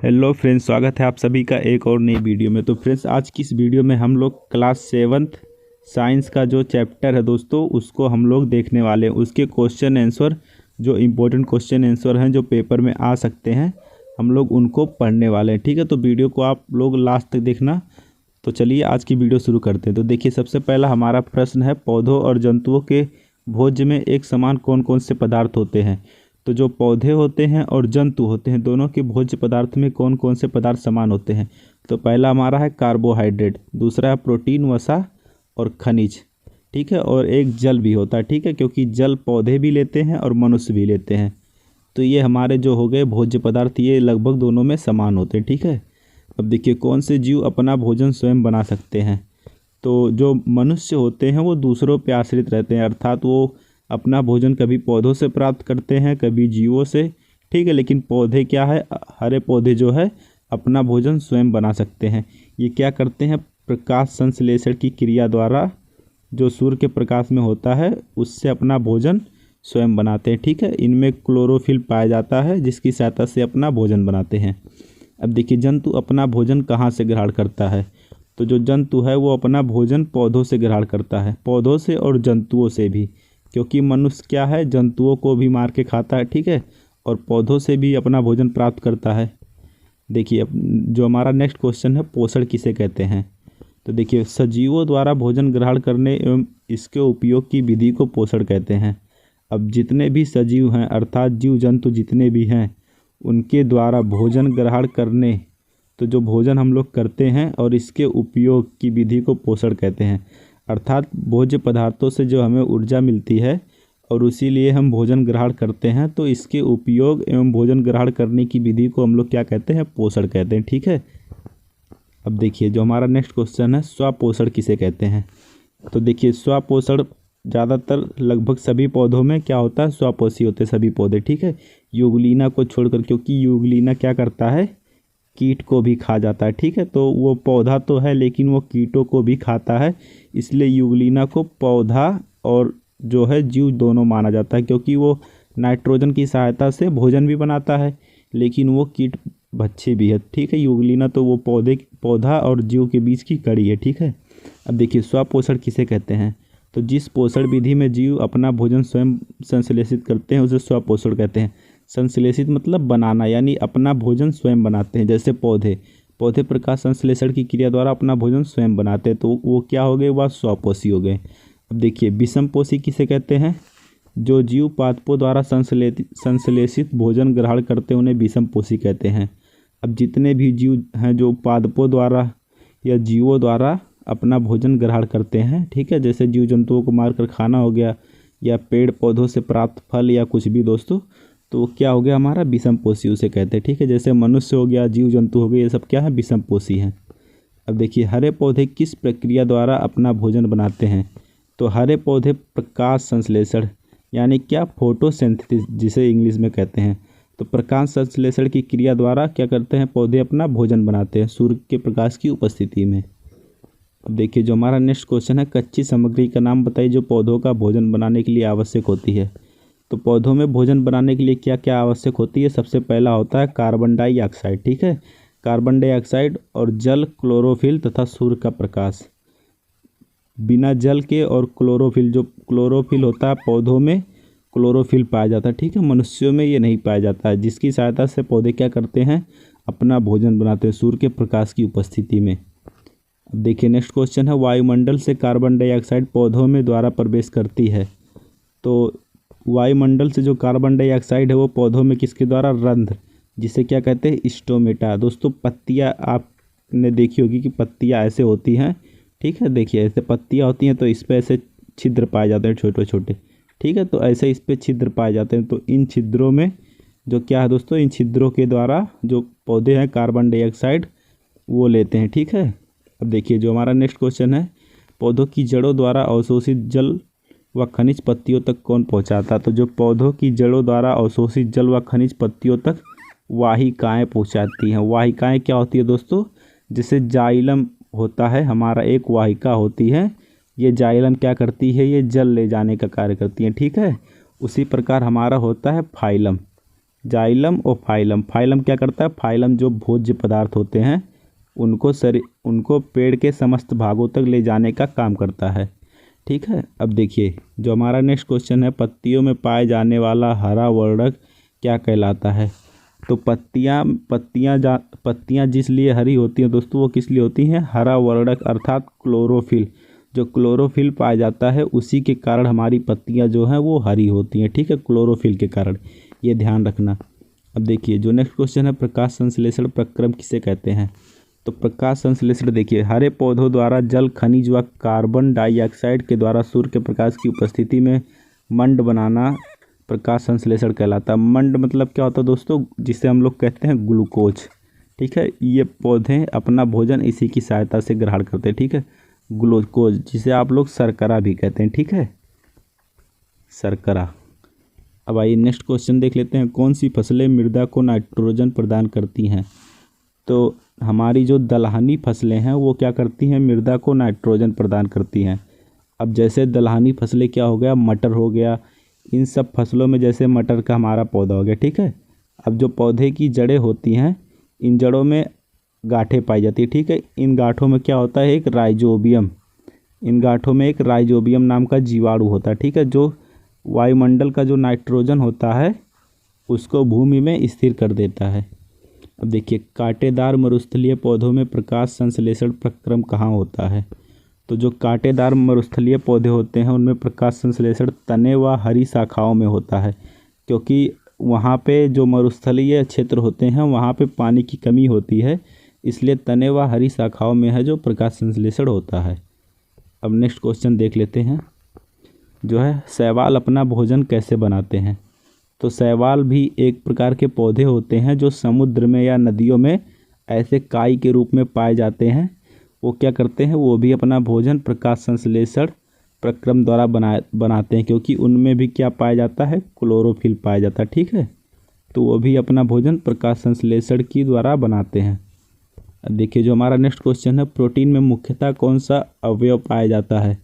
Hello friends, स्वागत है आप सभी का एक और नई वीडियो में। तो फ्रेंड्स, आज की इस वीडियो में हम लोग क्लास 7th साइंस का जो चैप्टर है दोस्तों, उसको हम लोग देखने वाले हैं। उसके क्वेश्चन आंसर, जो इम्पोर्टेंट क्वेश्चन आंसर हैं जो पेपर में आ सकते हैं, हम लोग उनको पढ़ने वाले हैं। ठीक है, तो वीडियो को आप लोग लास्ट तक देखना। तो चलिए आज की वीडियो शुरू करते हैं। तो देखिए, सबसे पहला हमारा प्रश्न है, पौधों और जंतुओं के भोज्य में एक समान कौन कौन से पदार्थ होते हैं। तो जो पौधे होते हैं और जंतु होते हैं, दोनों के भोज्य पदार्थ में कौन कौन से पदार्थ समान होते हैं। तो पहला हमारा है कार्बोहाइड्रेट, दूसरा है प्रोटीन, वसा और खनिज। ठीक है, और एक जल भी होता है। ठीक है, क्योंकि जल पौधे भी लेते हैं और मनुष्य भी लेते हैं। तो ये हमारे जो हो गए भोज्य पदार्थ, ये लगभग दोनों में समान होते हैं। ठीक है, अब देखिए कौन से जीव अपना भोजन स्वयं बना सकते हैं। तो जो मनुष्य होते हैं वो दूसरों पे आश्रित रहते हैं, अर्थात वो अपना भोजन कभी पौधों से प्राप्त करते हैं, कभी जीवों से। ठीक है, लेकिन पौधे क्या है, हरे पौधे जो है अपना भोजन स्वयं बना सकते हैं। ये क्या करते हैं, प्रकाश संश्लेषण की क्रिया द्वारा, जो सूर्य के प्रकाश में होता है उससे अपना भोजन स्वयं बनाते हैं। ठीक है, इनमें क्लोरोफिल पाया जाता है, जिसकी सहायता से अपना भोजन बनाते हैं। अब देखिए, जंतु अपना भोजन कहाँ से ग्रहण करता है। तो जो जंतु है वो अपना भोजन पौधों से ग्रहण करता है, पौधों से और जंतुओं से भी, क्योंकि मनुष्य क्या है, जंतुओं को भी मार के खाता है। ठीक है, और पौधों से भी अपना भोजन प्राप्त करता है। देखिए, अब जो हमारा नेक्स्ट क्वेश्चन है, पोषण किसे कहते हैं। तो देखिए, सजीवों द्वारा भोजन ग्रहण करने एवं इसके उपयोग की विधि को पोषण कहते हैं। अब जितने भी सजीव हैं, अर्थात जीव जंतु जितने भी हैं, उनके द्वारा भोजन ग्रहण करने, तो जो भोजन हम लोग करते हैं और इसके उपयोग की विधि को पोषण कहते हैं। अर्थात भोज्य पदार्थों से जो हमें ऊर्जा मिलती है और उसी लिए हम भोजन ग्रहण करते हैं, तो इसके उपयोग एवं भोजन ग्रहण करने की विधि को हम लोग क्या कहते हैं, पोषण कहते हैं। ठीक है, अब देखिए जो हमारा नेक्स्ट क्वेश्चन है, स्वपोषण किसे कहते हैं। तो देखिए, स्वपोषण ज़्यादातर लगभग सभी पौधों में क्या होता है, स्वपोषी होते हैं सभी पौधे। ठीक है, यूग्लिना को छोड़कर, क्योंकि यूग्लिना क्या करता है, कीट को भी खा जाता है। ठीक है, तो वो पौधा तो है लेकिन वो कीटों को भी खाता है, इसलिए यूग्लिना को पौधा और जो है जीव दोनों माना जाता है, क्योंकि वो नाइट्रोजन की सहायता से भोजन भी बनाता है, लेकिन वो कीट भक्षी भी है। ठीक है, यूग्लिना तो वो पौधा और जीव के बीच की कड़ी है। ठीक है, अब देखिए, स्वपोषण किसे कहते हैं। तो जिस पोषण विधि में जीव अपना भोजन स्वयं संश्लेषित करते हैं उसे स्वपोषण कहते हैं। संश्लेषित मतलब बनाना, यानी अपना भोजन स्वयं बनाते हैं। जैसे पौधे प्रकाश संश्लेषण की क्रिया द्वारा अपना भोजन स्वयं बनाते हैं, तो वो क्या हो गए, वह स्वपोषी हो गए। अब देखिए, विषमपोषी किसे कहते हैं। जो जीव पादपों द्वारा संश्लेषित भोजन ग्रहण करते हैं उन्हें विषमपोषी कहते हैं। अब जितने भी जीव हैं जो पादपों द्वारा या जीवों द्वारा अपना भोजन ग्रहण करते हैं, ठीक है, जैसे जीव जंतुओं को मारकर खाना हो गया, या पेड़ पौधों से प्राप्त फल या कुछ भी दोस्तों, तो क्या हो गया हमारा, विषमपोषी उसे कहते हैं। ठीक है, जैसे मनुष्य हो गया, जीव जंतु हो गए, ये सब क्या है, विषमपोषी हैं। अब देखिए, हरे पौधे किस प्रक्रिया द्वारा अपना भोजन बनाते हैं। तो हरे पौधे प्रकाश संश्लेषण, यानी क्या, फोटोसिंथेसिस जिसे इंग्लिश में कहते हैं। तो प्रकाश संश्लेषण की क्रिया द्वारा क्या करते हैं, पौधे अपना भोजन बनाते हैं सूर्य के प्रकाश की उपस्थिति में। अब देखिए, जो हमारा नेक्स्ट क्वेश्चन है, कच्ची सामग्री का नाम बताइए जो पौधों का भोजन बनाने के लिए आवश्यक होती है। तो पौधों में भोजन बनाने के लिए क्या क्या आवश्यक होती है। सबसे पहला होता है कार्बन डाइऑक्साइड। ठीक है, कार्बन डाइऑक्साइड और जल, क्लोरोफिल तथा सूर्य का प्रकाश। बिना जल के और क्लोरोफिल, जो क्लोरोफिल होता है पौधों में क्लोरोफिल पाया जाता है, ठीक है, मनुष्यों में ये नहीं पाया जाता है, जिसकी सहायता से पौधे क्या करते हैं, अपना भोजन बनाते हैं सूर्य के प्रकाश की उपस्थिति में। अब देखिए, नेक्स्ट क्वेश्चन है, वायुमंडल से कार्बन डाइऑक्साइड पौधों में द्वारा प्रवेश करती है। तो वायुमंडल से जो कार्बन डाइऑक्साइड है वो पौधों में किसके द्वारा, रंध्र, जिसे क्या कहते हैं, स्टोमेटा। दोस्तों, पत्तियां आपने देखी होगी कि पत्तियां ऐसे होती हैं। ठीक है, देखिए ऐसे पत्तियां होती हैं, तो इस पर ऐसे छिद्र पाए जाते हैं छोटे छोटे। ठीक है, तो ऐसे इस पर छिद्र पाए जाते हैं। तो इन छिद्रों में जो क्या है दोस्तों, इन छिद्रों के द्वारा जो पौधे हैं कार्बन डाइऑक्साइड वो लेते हैं। ठीक है, अब देखिए, जो हमारा नेक्स्ट क्वेश्चन है, पौधों की जड़ों द्वारा अवशोषित जल व खनिज पत्तियों तक कौन पहुंचाता। तो जो पौधों की जड़ों द्वारा अवशोषित जल व खनिज पत्तियों तक वाहिकाएं पहुंचाती हैं। वाहिकाएं क्या होती है दोस्तों, जैसे जाइलम होता है हमारा, एक वाहिका होती है, ये जाइलम क्या करती है, ये जल ले जाने का कार्य करती है। ठीक है, उसी प्रकार हमारा होता है फाइलम। जाइलम और फाइलम। फाइलम क्या करता है? फाइलम जो भोज्य पदार्थ होते हैं उनको पेड़ के समस्त भागों तक ले जाने का काम करता है। ठीक है, अब देखिए जो हमारा नेक्स्ट क्वेश्चन है, पत्तियों में पाए जाने वाला हरा वर्णक क्या कहलाता है? तो पत्तियां जिस लिए हरी होती हैं दोस्तों, वो किस लिए होती हैं? हरा वर्णक अर्थात क्लोरोफिल। जो क्लोरोफिल पाया जाता है उसी के कारण हमारी पत्तियां जो हैं वो हरी होती हैं। ठीक है, क्लोरोफिल के कारण, ये ध्यान रखना। अब देखिए जो नेक्स्ट क्वेश्चन है, प्रकाश संश्लेषण प्रक्रम किसे कहते हैं? तो प्रकाश संश्लेषण देखिए, हरे पौधों द्वारा जल, खनिज व कार्बन डाइऑक्साइड के द्वारा सूर्य के प्रकाश की उपस्थिति में मंड बनाना प्रकाश संश्लेषण कहलाता है। मंड मतलब क्या होता है दोस्तों? जिसे हम लोग कहते हैं ग्लूकोज। ठीक है, ये पौधे अपना भोजन इसी की सहायता से ग्रहण करते हैं। ठीक है, ग्लूकोज जिसे आप लोग शर्करा भी कहते हैं। ठीक है, शर्करा। अब आइए नेक्स्ट क्वेश्चन देख लेते हैं, कौन सी फसलें मृदा को नाइट्रोजन प्रदान करती हैं? तो हमारी जो दलहनी फसलें हैं वो क्या करती हैं? मृदा को नाइट्रोजन प्रदान करती हैं। अब जैसे दलहनी फसलें क्या हो गया? मटर हो गया। इन सब फसलों में जैसे मटर का हमारा पौधा हो गया। ठीक है, अब जो पौधे की जड़ें होती हैं, इन जड़ों में गांठें पाई जाती है। ठीक है, इन गांठों में क्या होता है? एक राइजोबियम। इन गांठों में एक राइजोबियम नाम का जीवाणु होता है। ठीक है, जो वायुमंडल का जो नाइट्रोजन होता है उसको भूमि में स्थिर कर देता है। अब देखिए, कांटेदार मरुस्थलीय पौधों में प्रकाश संश्लेषण प्रक्रम कहाँ होता है? तो जो कांटेदार मरुस्थलीय पौधे होते हैं उनमें प्रकाश संश्लेषण तने व हरी शाखाओं में होता है, क्योंकि वहाँ पे जो मरुस्थलीय क्षेत्र होते हैं वहाँ पे पानी की कमी होती है, इसलिए तने व हरी शाखाओं में है जो प्रकाश संश्लेषण होता है। अब नेक्स्ट क्वेश्चन देख लेते हैं, जो है शैवाल अपना भोजन कैसे बनाते हैं? तो शैवाल भी एक प्रकार के पौधे होते हैं जो समुद्र में या नदियों में ऐसे काई के रूप में पाए जाते हैं। वो क्या करते हैं? वो भी अपना भोजन प्रकाश संश्लेषण प्रक्रम द्वारा बनाते हैं, क्योंकि उनमें भी क्या पाया जाता है? क्लोरोफिल पाया जाता है। ठीक है, तो वो भी अपना भोजन प्रकाश संश्लेषण की द्वारा बनाते हैं। देखिए जो हमारा नेक्स्ट क्वेश्चन है, प्रोटीन में मुख्यतः कौन सा अवयव पाया जाता है?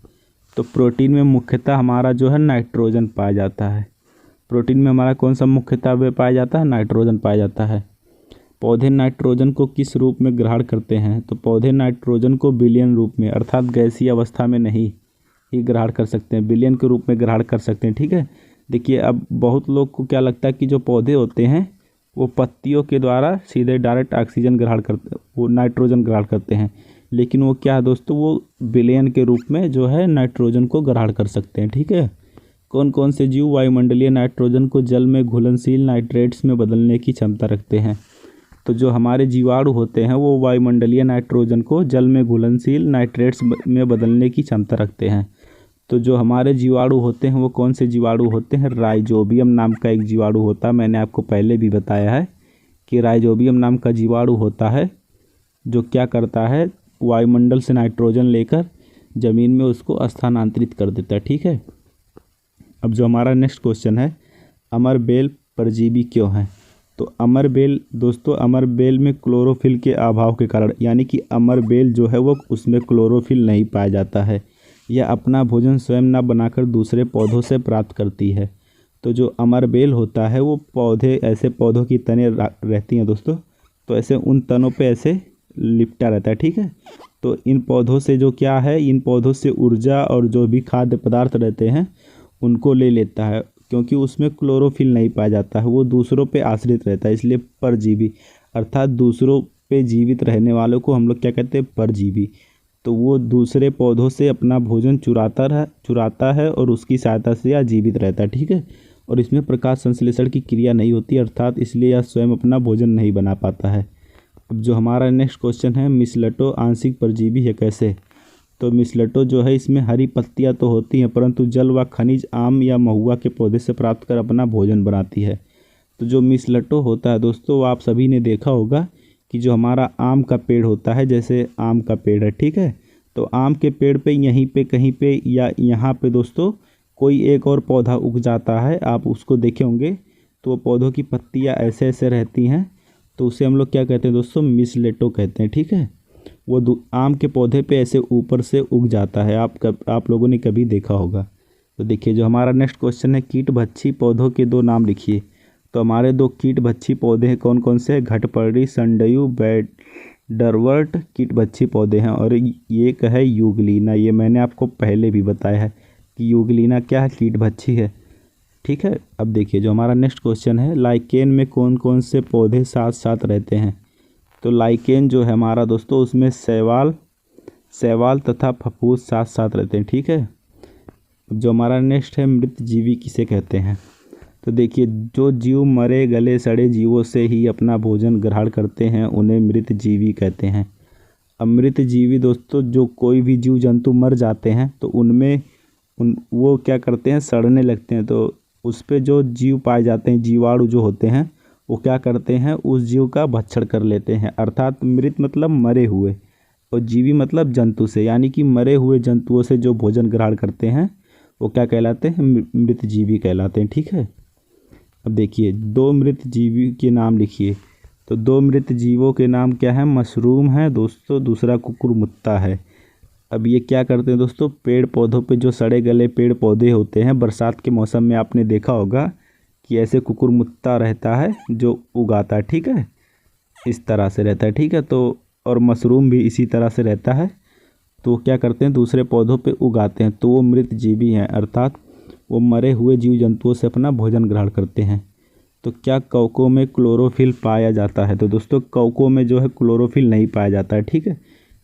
तो प्रोटीन में मुख्यतः हमारा जो है नाइट्रोजन पाया जाता है। प्रोटीन में हमारा कौन सा मुख्यतः अवयव पाया जाता है? नाइट्रोजन पाया जाता है। पौधे नाइट्रोजन को किस रूप में ग्रहण करते हैं? तो पौधे नाइट्रोजन को विलयन रूप में अर्थात गैसीय अवस्था में नहीं ही ग्रहण कर सकते हैं, विलयन के रूप में ग्रहण कर सकते हैं। ठीक है, देखिए अब बहुत लोग को क्या लगता है कि जो पौधे होते हैं वो पत्तियों के द्वारा सीधे डायरेक्ट ऑक्सीजन ग्रहण करते, वो नाइट्रोजन ग्रहण करते हैं, लेकिन वो क्या है दोस्तों? वो विलयन के रूप में जो है नाइट्रोजन को ग्रहण कर सकते हैं। ठीक है, कौन कौन से जीव वायुमंडलीय नाइट्रोजन को जल में घुलनशील नाइट्रेट्स में बदलने की क्षमता रखते हैं? तो जो हमारे जीवाणु होते हैं वो वायुमंडलीय नाइट्रोजन को जल में घुलनशील नाइट्रेट्स में बदलने की क्षमता रखते हैं। तो जो हमारे जीवाणु होते हैं वो कौन से जीवाणु होते हैं? राइजोबियम नाम का एक जीवाणु होता है। मैंने आपको पहले भी बताया है कि राइजोबियम नाम का जीवाणु होता है जो क्या करता है? वायुमंडल से नाइट्रोजन लेकर ज़मीन में उसको स्थानांतरित कर देता है। ठीक है, अब जो हमारा नेक्स्ट क्वेश्चन है, अमरबेल परजीवी क्यों है? तो अमरबेल दोस्तों, अमरबेल में क्लोरोफिल के अभाव के कारण, यानी कि अमरबेल जो है वो उसमें क्लोरोफिल नहीं पाया जाता है, यह अपना भोजन स्वयं न बनाकर दूसरे पौधों से प्राप्त करती है। तो जो अमरबेल होता है वो पौधे, ऐसे पौधों की तने रहती हैं दोस्तों, तो ऐसे उन तनों पे ऐसे लिपटा रहता है। ठीक है, तो इन पौधों से जो क्या है, इन पौधों से ऊर्जा और जो भी खाद्य पदार्थ रहते हैं उनको ले लेता है, क्योंकि उसमें क्लोरोफिल नहीं पाया जाता है, वो दूसरों पे आश्रित रहता है, इसलिए परजीवी अर्थात दूसरों पे जीवित रहने वालों को हम लोग क्या कहते हैं? परजीवी। तो वो दूसरे पौधों से अपना भोजन चुराता है और उसकी सहायता से यह जीवित रहता है। ठीक है, और इसमें प्रकाश संश्लेषण की क्रिया नहीं होती, अर्थात इसलिए यह स्वयं अपना भोजन नहीं बना पाता है। अब जो हमारा नेक्स्ट क्वेश्चन है, मिसलटो आंशिक परजीवी है कैसे? तो मिसलटो जो है इसमें हरी पत्तियां तो होती हैं परंतु जल व खनिज आम या महुआ के पौधे से प्राप्त कर अपना भोजन बनाती है। तो जो मिसलटो होता है दोस्तों, वो आप सभी ने देखा होगा कि जो हमारा आम का पेड़ होता है, जैसे आम का पेड़ है, ठीक है, तो आम के पेड़ पे यहीं पे कहीं पे या यहाँ पे दोस्तों कोई एक और पौधा उग जाता है, आप उसको देखे होंगे, तो वो पौधों की पत्तियाँ ऐसे ऐसे रहती हैं, तो उसे हम लोग क्या कहते हैं दोस्तों? मिसलेटो कहते हैं। ठीक है, वो आम के पौधे पे ऐसे ऊपर से उग जाता है, आप लोगों ने कभी देखा होगा। तो देखिए जो हमारा नेक्स्ट क्वेश्चन है, कीट भक्षी पौधों के दो नाम लिखिए। तो हमारे दो कीट भक्षी पौधे हैं, कौन कौन से? घटपर्णी, संडयू, बैडरवर्ट कीट भक्षी पौधे हैं। और ये क्या है? यूग्लिना। ये मैंने आपको पहले भी बताया है कि यूग्लिना क्या है? कीट भक्षी है। ठीक है। अब देखिए जो हमारा नेक्स्ट क्वेश्चन है, लाइकेन में कौन कौन से पौधे साथ साथ रहते हैं? तो लाइकेन जो है हमारा दोस्तों, उसमें शैवाल तथा फफूंद साथ साथ रहते हैं। ठीक है। जो हमारा नेक्स्ट है, मृत जीवी किसे कहते हैं? तो देखिए जो जीव मरे गले सड़े जीवों से ही अपना भोजन ग्रहण करते हैं उन्हें मृत जीवी कहते हैं। अब मृत जीवी दोस्तों, जो कोई भी जीव जंतु मर जाते हैं तो उनमें वो क्या करते हैं? सड़ने लगते हैं। तो उस पे जो जीव पाए जाते हैं, जीवाणु जो होते हैं, वो क्या करते हैं? उस जीव का भक्षण कर लेते हैं। अर्थात मृत मतलब मरे हुए, और जीवी मतलब जंतु से, यानी कि मरे हुए जंतुओं से जो भोजन ग्रहण करते हैं वो क्या कहलाते हैं? मृत जीवी कहलाते हैं। ठीक है। अब देखिए दो मृत जीवी के नाम लिखिए। तो दो मृत जीवों के नाम क्या है? मशरूम है दोस्तों, दूसरा कुकुरमुत्ता है। अब ये क्या करते हैं दोस्तों? पेड़ पौधों पे जो सड़े गले पेड़ पौधे होते हैं, बरसात के मौसम में आपने देखा होगा कि ऐसे कुकुरमुत्ता रहता है जो उगाता है। ठीक है। इस तरह से रहता है। ठीक है। तो और मशरूम भी इसी तरह से रहता है। तो क्या करते हैं? दूसरे पौधों पे उगाते हैं, तो वो मृत जीवी हैं। अर्थात वो मरे हुए जीव जंतुओं से अपना भोजन ग्रहण करते हैं। तो क्या कवकों में क्लोरोफिल पाया जाता है? तो दोस्तों कवकों में जो है क्लोरोफिल नहीं पाया जाता है। ठीक है।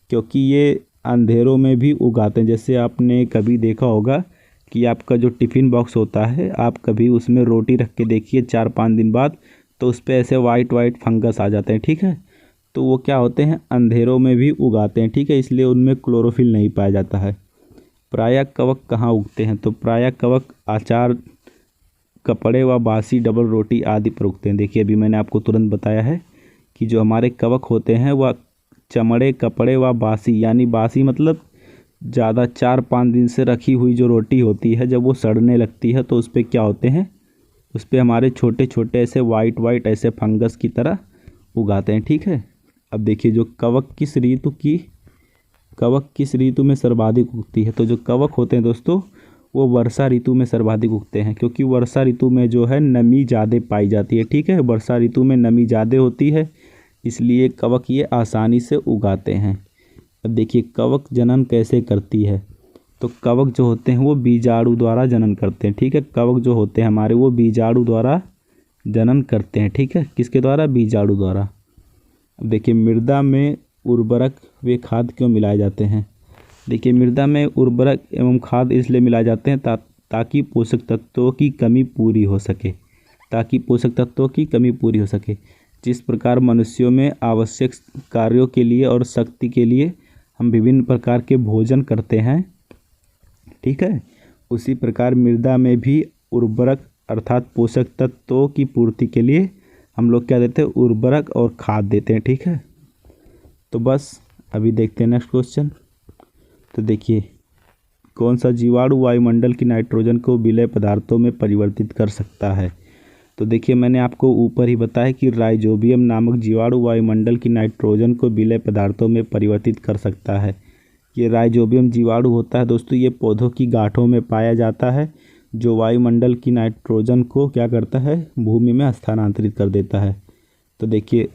क्योंकि ये अंधेरों में भी उगाते हैं। जैसे आपने कभी देखा होगा कि आपका जो टिफ़िन बॉक्स होता है, आप कभी उसमें रोटी रख के देखिए 4-5 दिन बाद, तो उस पर ऐसे वाइट फंगस आ जाते हैं। ठीक है। तो वो क्या होते हैं? अंधेरों में भी उगाते हैं। ठीक है। इसलिए उनमें क्लोरोफिल नहीं पाया जाता है। प्रायः कवक कहाँ उगते हैं? तो प्रायः कवक अचार, कपड़े व बासी डबल रोटी आदि पर उगते हैं। देखिए अभी मैंने आपको तुरंत बताया है कि जो हमारे कवक होते हैं वह चमड़े, कपड़े व बासी, यानी बासी मतलब ज़्यादा 4-5 दिन से रखी हुई जो रोटी होती है, जब वो सड़ने लगती है तो उस पर क्या होते हैं? उस पर हमारे छोटे छोटे ऐसे वाइट ऐसे फंगस की तरह उगाते हैं। ठीक है। अब देखिए जो कवक किस ऋतु में सर्वाधिक उगती है? तो जो कवक होते हैं दोस्तों, वो वर्षा ऋतु में सर्वाधिक उगते हैं, क्योंकि वर्षा ऋतु में जो है नमी ज़्यादा पाई जाती है। ठीक है। वर्षा ऋतु में नमी ज़्यादा होती है, इसलिए कवक ये आसानी से उगाते हैं। अब देखिए कवक जनन कैसे करती है? तो कवक जो होते हैं वो बीजाणु द्वारा जनन करते हैं। ठीक है। कवक जो होते हैं हमारे, वो बीजाणु द्वारा जनन करते हैं। ठीक है। किसके द्वारा? बीजाणु द्वारा। अब देखिए मृदा में उर्वरक वे खाद क्यों मिलाए जाते हैं? देखिए मृदा में उर्वरक एवं खाद इसलिए मिलाए जाते हैं ताकि पोषक तत्वों की कमी पूरी हो सके। जिस प्रकार मनुष्यों में आवश्यक कार्यों के लिए और शक्ति के लिए हम विभिन्न प्रकार के भोजन करते हैं, ठीक है, उसी प्रकार मृदा में भी उर्वरक अर्थात पोषक तत्वों की पूर्ति के लिए हम लोग क्या देते हैं? उर्वरक और खाद देते हैं। ठीक है। तो बस अभी देखते हैं नेक्स्ट क्वेश्चन। तो देखिए कौन सा जीवाणु वायुमंडल की नाइट्रोजन को विलय पदार्थों में परिवर्तित कर सकता है? तो देखिए मैंने आपको ऊपर ही बताया कि राइजोबियम नामक जीवाणु वायुमंडल की नाइट्रोजन को विलय पदार्थों में परिवर्तित कर सकता है। ये राइजोबियम जीवाणु होता है दोस्तों, ये पौधों की गांठों में पाया जाता है, जो वायुमंडल की नाइट्रोजन को क्या करता है? भूमि में स्थानांतरित कर देता है। तो देखिए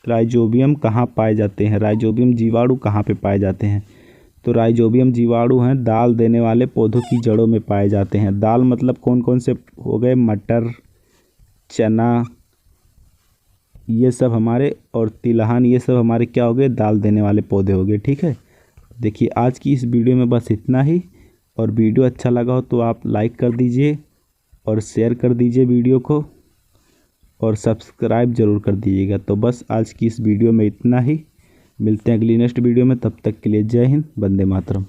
राइजोबियम कहाँ पाए जाते हैं? राइजोबियम जीवाणु कहाँ पे पाए जाते हैं? तो राइजोबियम जीवाणु हैं दाल देने वाले पौधों की जड़ों में पाए जाते हैं। दाल मतलब कौन कौन से हो गए? मटर, चना, ये सब हमारे, और तिलहन, ये सब हमारे क्या हो गए? दाल देने वाले पौधे हो गए। ठीक है। देखिए आज की इस वीडियो में बस इतना ही, और वीडियो अच्छा लगा हो तो आप लाइक कर दीजिए और शेयर कर दीजिए वीडियो को, और सब्सक्राइब ज़रूर कर दीजिएगा। तो बस आज की इस वीडियो में इतना ही, मिलते हैं अगली नेक्स्ट वीडियो में। तब तक के लिए जय हिंद, वंदे मातरम।